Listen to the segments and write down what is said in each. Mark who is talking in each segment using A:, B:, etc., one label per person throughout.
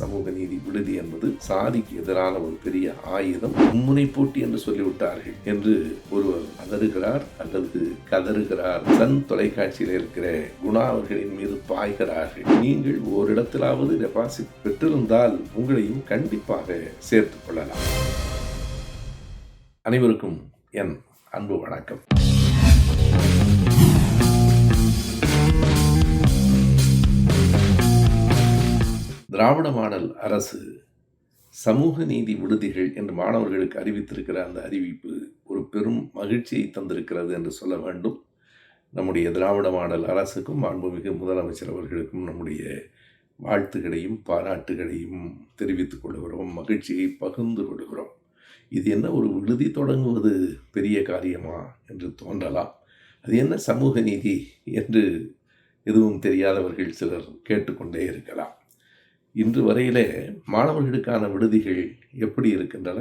A: சமூக நீதி விடுதி என்பது சாதிக்கு எதிரான ஒரு பெரிய ஆயுதம். மும்முனை போட்டி என்று சொல்லிவிட்டார்கள் என்று ஒருவர் அதறுகிறார் அல்லது கதறுகிறார். சன் தொலைக்காட்சியில் இருக்கிற குணா அவர்களின் மீது பாய்கிறார்கள். நீங்கள் ஓரிடத்திலாவது டெபாசிட் பெற்றிருந்தால் உங்களையும் கண்டிப்பாக சேர்த்துக் கொள்ளலாம். அனைவருக்கும் என் அன்பு வணக்கம். திராவிட மாடல் அரசு சமூக நீதி விடுதிகள் என்று மாணவர்களுக்கு அறிவித்திருக்கிற அந்த அறிவிப்பு ஒரு பெரும் மகிழ்ச்சியை தந்திருக்கிறது என்று சொல்ல வேண்டும். நம்முடைய திராவிட மாடல் அரசுக்கும் மாண்புமிகு முதலமைச்சர் அவர்களுக்கும் நம்முடைய வாழ்த்துக்களையும் பாராட்டுகளையும் தெரிவித்துக் கொள்கிறோம், மகிழ்ச்சியை பகிர்ந்து கொள்கிறோம். இது என்ன ஒரு விடுதி தொடங்குவது பெரிய காரியமா என்று தோன்றலாம். அது என்ன சமூக நீதி என்று எதுவும் தெரியாதவர்கள் சிலர் கேட்டுக்கொண்டே இருக்கலாம். இன்று வரையிலே மாணவர்களுக்கான விடுதிகள் எப்படி இருக்கின்றன?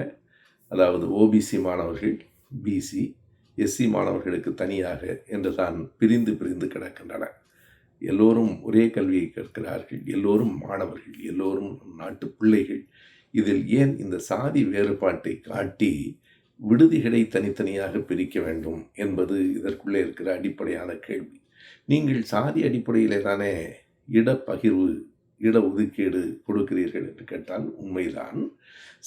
A: அதாவது ஓபிசி மாணவர்கள், பிசி, எஸ்சி மாணவர்களுக்கு தனியாக என்று தான் பிரிந்து கிடக்கின்றன. எல்லோரும் ஒரே கல்வியை கற்கிறார்கள், எல்லோரும் மாணவர்கள், எல்லோரும் நாட்டு பிள்ளைகள். இதில் ஏன் இந்த சாதி வேறுபாட்டை காட்டி விடுதிகளை தனித்தனியாக பிரிக்க வேண்டும் என்பது இதற்குள்ளே இருக்கிற அடிப்படையான கேள்வி. நீங்கள் சாதி அடிப்படையிலே தானே இடப்பகிர்வு, இடஒதுக்கீடு கொடுக்கிறீர்கள் என்று கேட்டால் உண்மைதான்.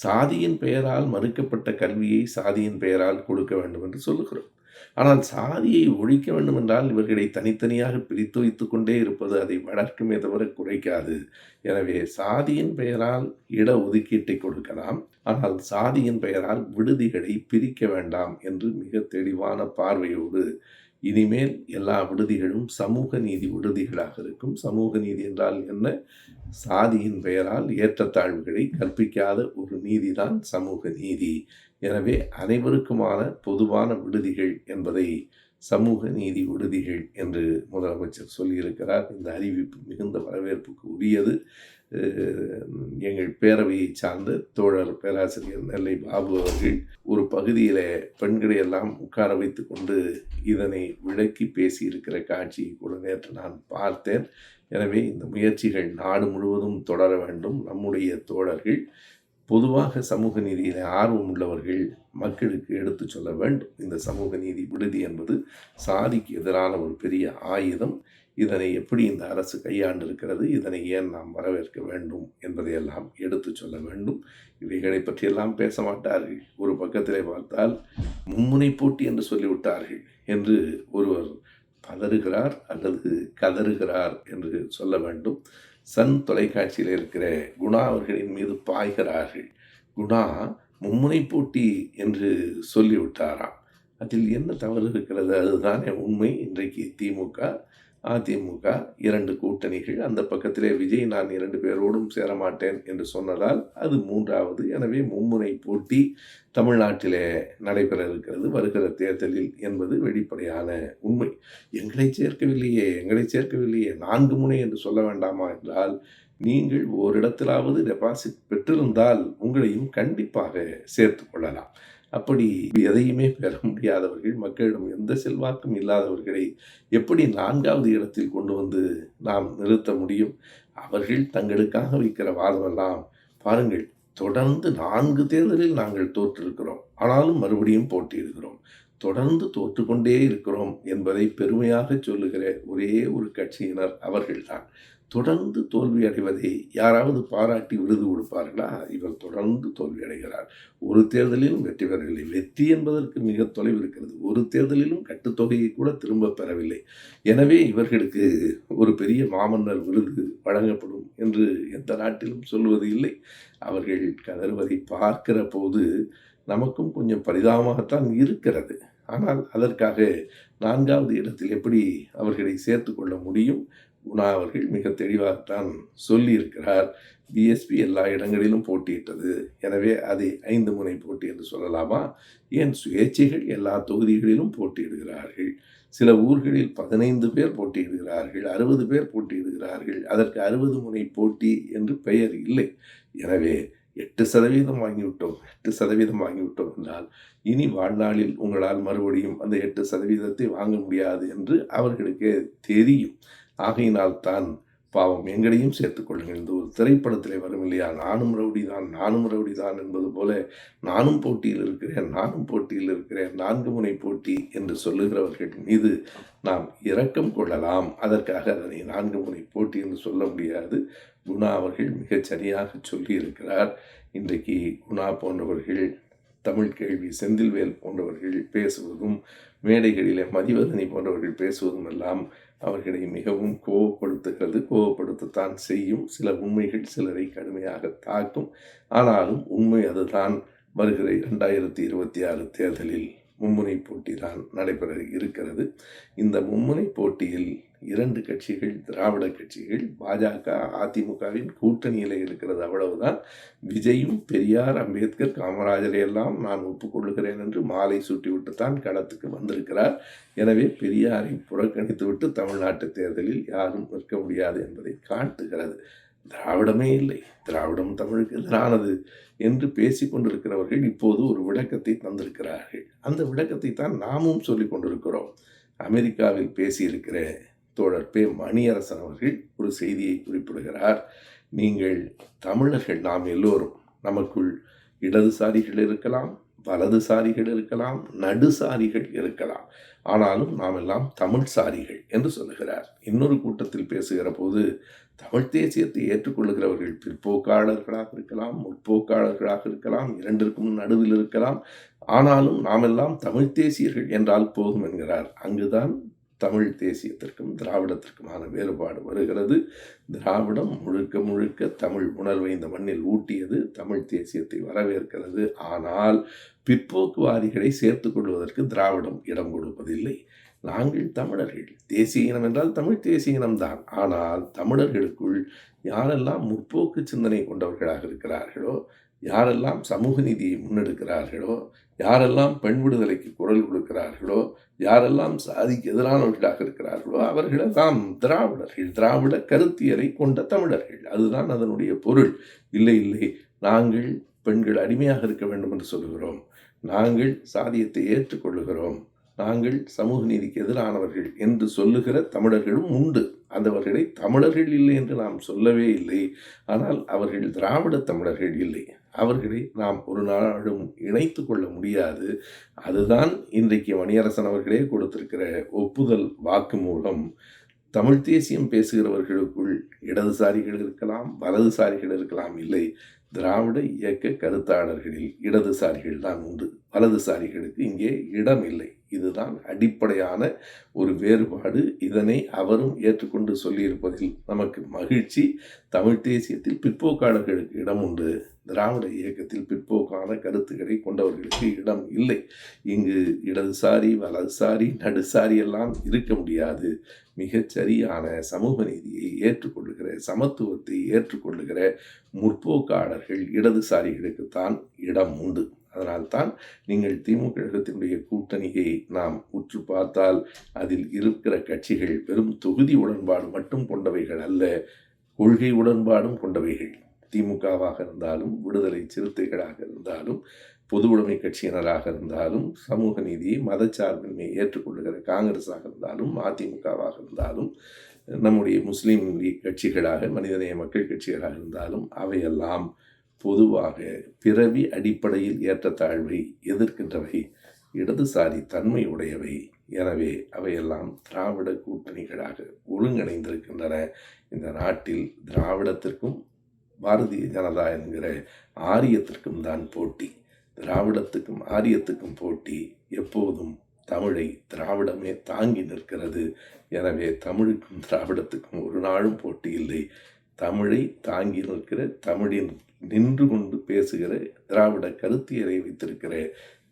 A: சாதியின் பெயரால் மறுக்கப்பட்ட கல்வியை சாதியின் பெயரால் கொடுக்க வேண்டும் என்று சொல்லுகிறோம். ஆனால் சாதியை ஒழிக்க வேண்டும் என்றால் இவர்களை தனித்தனியாக பிரித்து வைத்துக் கொண்டே இருப்பது அதை வளர்க்குமே தவிர குறைக்காது. எனவே சாதியின் பெயரால் இடஒதுக்கீட்டை கொடுக்கலாம், ஆனால் சாதியின் பெயரால் விடுதிகளை பிரிக்க வேண்டாம் என்று மிக தெளிவான பார்வையோடு இனிமேல் எல்லா விடுதிகளும் சமூக நீதி விடுதிகளாக இருக்கும். சமூக நீதி என்றால் என்ன? சாதியின் பெயரால் ஏற்றத்தாழ்வுகளை கற்பிக்காத ஒரு நீதிதான் சமூக நீதி. எனவே அனைவருக்குமான பொதுவான விடுதிகள் என்பதை சமூக நீதி விடுதிகள் என்று முதலமைச்சர் சொல்லியிருக்கிறார். இந்த அறிவிப்பு மிகுந்த வரவேற்புக்கு உரியது. எங்கள் பேரவையை சார்ந்த தோழர் பேராசிரியர் நெல்லை பாபு அவர்கள் ஒரு பகுதியில் பெண்களை எல்லாம் உட்கார வைத்து கொண்டு இதனை விளக்கி பேசியிருக்கிற காட்சியை கூட நேற்று நான் பார்த்தேன். எனவே இந்த முயற்சிகள் நாடு முழுவதும் தொடர வேண்டும். நம்முடைய தோழர்கள் பொதுவாக சமூக நீதியில் ஆர்வம் உள்ளவர்கள் மக்களுக்கு எடுத்து சொல்ல வேண்டும். இந்த சமூக நீதி விடுதி என்பது சாதிக்கு எதிரான ஒரு பெரிய ஆயுதம். இதனை எப்படி இந்த அரசு கையாண்டிருக்கிறது, இதனை ஏன் நாம் வரவேற்க வேண்டும் என்பதையெல்லாம் எடுத்து சொல்ல வேண்டும். இவைகளை பற்றியெல்லாம் பேச மாட்டார்கள். ஒரு பக்கத்திலே பார்த்தால் மும்முனை போட்டி என்று சொல்லிவிட்டார்கள் என்று ஒருவர் பதறுகிறார் அல்லது கதறுகிறார் என்று சொல்ல வேண்டும். சன் தொலைக்காட்சியில் இருக்கிற குணா அவர்களின் மீது பாய்கிறார்கள். குணா மும்முனை போட்டி என்று சொல்லிவிட்டாராம். அதில் என்ன தவறு இருக்கிறது? அதுதானே உண்மை. இன்றைக்கு திமுக, அதிமுக 2 கூட்டணிகள். அந்த பக்கத்திலே விஜய் நான் 2 பேரோடும் சேரமாட்டேன் என்று சொன்னதால் அது 3வது. எனவே மும்முனை போட்டி தமிழ்நாட்டிலே நடைபெற இருக்கிறது வருகிற தேர்தலில் என்பது வெளிப்படையான உண்மை. எங்களை சேர்க்கவில்லையே 4 முனை என்று சொல்ல வேண்டாமா என்றால், நீங்கள் ஓரிடத்திலாவது டெபாசிட் பெற்றிருந்தால் உங்களையும் கண்டிப்பாக சேர்த்து கொள்ளலாம். அப்படி எதையுமே பெற முடியாதவர்கள், மக்களிடம் எந்த செல்வாக்கும் இல்லாதவர்களை எப்படி 4வது இடத்தில் கொண்டு வந்து நாம் நிறுத்த முடியும்? அவர்கள் தங்களுக்காக வைக்கிற வாதமெல்லாம் பாருங்கள். தொடர்ந்து 4 தேர்தலில் நாங்கள் தோற்றிருக்கிறோம், ஆனாலும் மறுபடியும் போட்டியிடுகிறோம், தொடர்ந்து தோற்றுக்கொண்டே இருக்கிறோம் என்பதை பெருமையாக சொல்லுகிற ஒரே ஒரு கட்சியினர் அவர்கள்தான். தொடர்ந்து தோல்வி அடைவதை யாராவது பாராட்டி விருது கொடுப்பார்களா? இவர் தொடர்ந்து தோல்வி அடைகிறார். ஒரு தேர்தலிலும் வெற்றி பெறவில்லை. வெற்றி என்பதற்கு மிக தொலைவு இருக்கிறது. ஒரு தேர்தலிலும் கட்டுத்தொகையை கூட திரும்ப பெறவில்லை. எனவே இவர்களுக்கு ஒரு பெரிய மாமன்னர் விருது வழங்கப்படும் என்று எந்த நாட்டிலும் சொல்வது இல்லை. அவர்கள் கதறுவதை பார்க்கிற போது நமக்கும் கொஞ்சம் பரிதாபமாகத்தான் இருக்கிறது. ஆனால் அதற்காக 4வது இடத்தில் எப்படி அவர்களை சேர்த்து கொள்ள முடியும்? குணா அவர்கள் மிக தெளிவாகத்தான் சொல்லியிருக்கிறார். பிஎஸ்பி எல்லா இடங்களிலும் போட்டியிட்டது, எனவே அதை 5 முனை போட்டி என்று சொல்லலாமா? ஏன் சுயேட்சைகள் எல்லா தொகுதிகளிலும் போட்டியிடுகிறார்கள். சில ஊர்களில் 15 பேர் போட்டியிடுகிறார்கள், 60 பேர் போட்டியிடுகிறார்கள். அதற்கு 60 முனை போட்டி என்று பெயர் இல்லை. எனவே 8% வாங்கிவிட்டோம் என்றால் இனி வாழ்நாளில் உங்களால் மறுபடியும் அந்த 8% வாங்க முடியாது என்று அவர்களுக்கு தெரியும். ஆகையினால் தான் பாவம் எங்களையும் சேர்த்துக் கொள்ளுங்கள். இந்த ஒரு திரைப்படத்திலே வரும் இல்லையா, நானும் ரவுடி தான் நானும் ரவுடி தான் என்பது போல, நானும் போட்டியில் இருக்கிறேன் நானும் போட்டியில் இருக்கிறேன் 4 முனை போட்டி என்று சொல்லுகிறவர்கள் மீது நாம் இரக்கம் கொள்ளலாம். அதற்காக அதனை 4 முனை போட்டி என்று சொல்ல முடியாது. குணா அவர்கள் மிகச் சரியாக சொல்லியிருக்கிறார். இன்றைக்கு குணா போன்றவர்கள், தமிழ் கேள்வி செந்தில்வேல் போன்றவர்கள் பேசுவதும், மேடைகளிலே மதிவதனி போன்றவர்கள் பேசுவதும் எல்லாம் அவர்களை மிகவும் கோபப்படுத்துகிறது. கோபப்படுத்தத்தான் செய்யும். சில உண்மைகள் சிலரை கடுமையாக தாக்கும். ஆனாலும் உண்மை அதுதான். வருகிற 2026 தேர்தலில் மும்முனை போட்டி தான் நடைபெற இருக்கிறது. இந்த மும்முனை போட்டியில் 2 கட்சிகள், திராவிட கட்சிகள், பாஜக, அதிமுகவின் கூட்டணியில் இருக்கிறது. அவ்வளவுதான். விஜயும் பெரியார், அம்பேத்கர், காமராஜரை எல்லாம் நான் ஒப்புக்கொள்ளுகிறேன் என்று மாலை சூட்டிவிட்டுத்தான் களத்துக்கு வந்திருக்கிறார். எனவே பெரியாரை புறக்கணித்துவிட்டு தமிழ்நாட்டு தேர்தலில் யாரும் நிற்க முடியாது என்பதை காட்டுகிறது. திராவிடமே இல்லை, திராவிடம் தமிழுக்கு எதிரானது என்று பேசிக் கொண்டிருக்கிறவர்கள் இப்போது ஒரு விளக்கத்தை தந்திருக்கிறார்கள். அந்த விளக்கத்தை தான் நாமும் சொல்லிக் கொண்டிருக்கிறோம். அமெரிக்காவில் பேசியிருக்கிற தோழர் பே. மணியரசன் அவர்கள் ஒரு செய்தியை குறிப்பிடுகிறார். நீங்கள் தமிழர்கள், நாம் எல்லோரும், நமக்குள் இடதுசாரிகள் இருக்கலாம், வலதுசாரிகள் இருக்கலாம், நடுசாரிகள் இருக்கலாம், ஆனாலும் நாம் எல்லாம் தமிழ் சாரிகள் என்று சொல்லுகிறார். இன்னொரு கூட்டத்தில் பேசுகிற போது, தமிழ் தேசியத்தை ஏற்றுக்கொள்ளுகிறவர்கள் பிற்போக்காளர்களாக இருக்கலாம், முற்போக்காளர்களாக இருக்கலாம், இரண்டிற்கும் நடுவில் இருக்கலாம், ஆனாலும் நாமெல்லாம் தமிழ் தேசியர்கள் என்றால் போதும் என்கிறார். அங்குதான் தமிழ் தேசியத்திற்கும் திராவிடத்திற்குமான வேறுபாடு வருகிறது. திராவிடம் முழுக்க முழுக்க தமிழ் உணர்வை இந்த மண்ணில் ஊட்டியது, தமிழ் தேசியத்தை வரவேற்கிறது. ஆனால் பிற்போக்குவாதிகளை சேர்த்து கொள்வதற்கு திராவிடம் இடம் கொடுப்பதில்லை. நாங்கள் தமிழர்கள், தேசிய இனம் என்றால் தமிழ் தேசிய இனம்தான். ஆனால் தமிழர்களுக்குள் யாரெல்லாம் முற்போக்கு சிந்தனை கொண்டவர்களாக இருக்கிறார்களோ, யாரெல்லாம் சமூக நீதியை முன்னெடுக்கிறார்களோ, யாரெல்லாம் பெண் விடுதலைக்கு குரல் கொடுக்கிறார்களோ, யாரெல்லாம் சாதிக்கு எதிரானவர்களாக இருக்கிறார்களோ, அவர்களெல்லாம் திராவிடர்கள், திராவிட கருத்தியலை கொண்ட தமிழர்கள். அதுதான் அதனுடைய பொருள். இல்லை இல்லை, நாங்கள் பெண்கள் அடிமையாக இருக்க வேண்டும் என்று சொல்லுகிறோம், நாங்கள் சாதியத்தை ஏற்றுக்கொள்ளுகிறோம், நாங்கள் சமூக நீதிக்கு எதிரானவர்கள் என்று சொல்லுகிற தமிழர்களும் உண்டு. அந்தவர்களை தமிழர்கள் இல்லை என்று நாம் சொல்லவே இல்லை. ஆனால் அவர்கள் திராவிட தமிழர்கள் இல்லை. அவர்களை நாம் ஒரு நாளும் இணைத்து கொள்ள முடியாது. அதுதான் இன்றைக்கு மணியரசன் அவர்களே கொடுத்திருக்கிற ஒப்புதல் வாக்கு மூலம். தமிழ் தேசியம் பேசுகிறவர்களுக்குள் இடதுசாரிகள் இருக்கலாம், வலதுசாரிகள் இருக்கலாம். இல்லை, திராவிட இயக்க கருத்தாளர்களில் இடதுசாரிகள் தான் உண்டு, வலதுசாரிகளுக்கு இங்கே இடம் இல்லை. இதுதான் அடிப்படையான ஒரு வேறுபாடு. இதனை அவரும் ஏற்றுக்கொண்டு சொல்லியிருப்பதில் நமக்கு மகிழ்ச்சி. தமிழ் தேசியத்தில் பிற்போக்காளர்களுக்கு இடம் உண்டு, திராவிட இயக்கத்தில் பிற்போக்கான கருத்துக்களை கொண்டவர்களுக்கு இடம் இல்லை. இங்கு இடதுசாரி, வலதுசாரி, நடுசாரி எல்லாம் இருக்க முடியாது. மிகச் சரியான சமூக நீதியை ஏற்றுக்கொள்ளுகிற, சமத்துவத்தை ஏற்றுக்கொள்ளுகிற முற்போக்காளர்கள், இடதுசாரிகளுக்குத்தான் இடம் உண்டு. அதனால்தான் நீங்கள் திமுக கழகத்தினுடைய கூட்டணியை நாம் உற்று பார்த்தால் அதில் இருக்கிற கட்சிகள் வெறும் தொகுதி உடன்பாடு மட்டும் கொண்டவைகள் அல்ல, கொள்கை உடன்பாடும் கொண்டவைகள். திமுகவாக இருந்தாலும், விடுதலை சிறுத்தைகளாக இருந்தாலும், பொது உடைமை கட்சியினராக இருந்தாலும், சமூக நீதியை மதச்சார்பின்மையை ஏற்றுக்கொள்ளுகிற காங்கிரஸாக இருந்தாலும், அதிமுகவாக இருந்தாலும், நம்முடைய முஸ்லீம் லீக் கட்சிகளாக, மனிதநேய மக்கள் கட்சிகளாக இருந்தாலும், அவையெல்லாம் பொதுவாக பிறவி அடிப்படையில் ஏற்றத்தாழ்வை எதிர்க்கின்றவை, இடதுசாரி தன்மை உடையவை. எனவே அவையெல்லாம் திராவிட கூட்டணிகளாக ஒருங்கிணைந்திருக்கின்றன. இந்த நாட்டில் திராவிடத்திற்கும் பாரதிய ஜனதா என்கிற ஆரியத்திற்கும் தான் போட்டி. திராவிடத்துக்கும் ஆரியத்துக்கும் போட்டி. எப்போதும் தமிழை திராவிடமே தாங்கி நிற்கிறது. எனவே தமிழுக்கும் திராவிடத்துக்கும் ஒரு நாளும் போட்டி இல்லை. தமிழை தாங்கி நிற்கிற, தமிழின் நின்று கொண்டு பேசுகிற, திராவிட கருத்தியலை வைத்திருக்கிற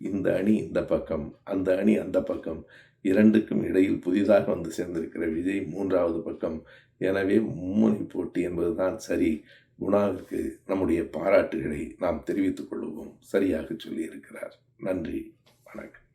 A: இந்த அணி இந்த பக்கம், அந்த அணி அந்த பக்கம், இரண்டுக்கும் இடையில் புதிதாக வந்து சேர்ந்திருக்கிற விஜய் 3வது பக்கம். எனவே மும்முனை போட்டி என்பதுதான் சரி. குணாவிற்கு நம்முடைய பாராட்டுகளை நாம் தெரிவித்துக் கொள்வோம். சரியாக சொல்லியிருக்கிறார். நன்றி, வணக்கம்.